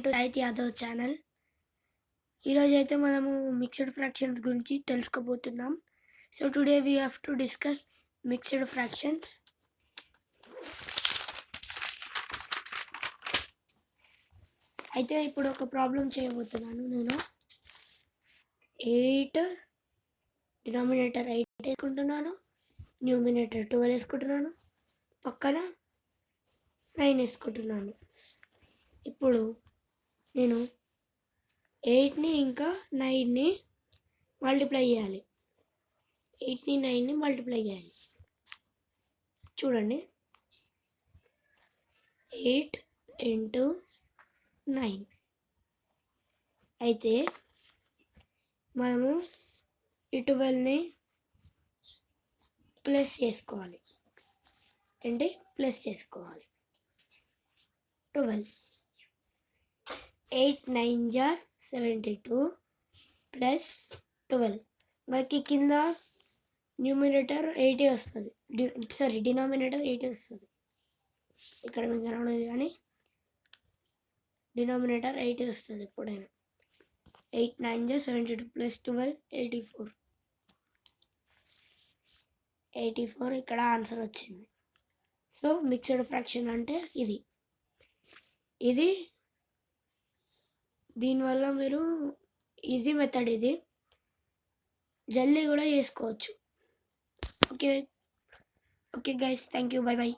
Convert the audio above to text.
To Sahith Yadav channel. ఈరోజు అయితే మనము మిక్స్డ్ ఫ్రాక్షన్స్ గురించి తెలుసుకోబోతున్నాం. So today we have to discuss mixed fractions. అయితే ఇప్పుడు ఒక ప్రాబ్లం చేయబోతున్నాను నేను. 8 డినామినేటర్ 8 వేసుకుంటున్నాను, న్యూమినేటర్ 12 వేసుకుంటున్నాను, పక్కన 9 వేసుకుంటున్నాను. ఇప్పుడు నేను 8ని ఇంకా 9ని మల్టిప్లై చేయాలి. 8ని 9ని మల్టిప్లై చేయాలి. చూడండి, 8 ఇంటూ 9. అయితే మనము ఈ 12ని ప్లస్ చేసుకోవాలి. అంటే ప్లస్ చేసుకోవాలి. 12 8 9 jar 72 ప్లస్ 12. మనకి కింద న్యూమినేటర్ 80 వస్తుంది, డినామినేటర్ 80 వస్తుంది. ఇక్కడ మీకు కనబడదు కానీ డినామినేటర్ 80 వస్తుంది ఎప్పుడైనా. 8 9 jar 72 ప్లస్ 12 84 ఇక్కడ ఆన్సర్ వచ్చింది. సో మిక్స్డ్ ఫ్రాక్షన్ అంటే ఇది దీనివల్ల మీరు ఈజీ మెథడ్, ఇది జల్దీ కూడా చేసుకోవచ్చు. Okay guys, thank you, by by.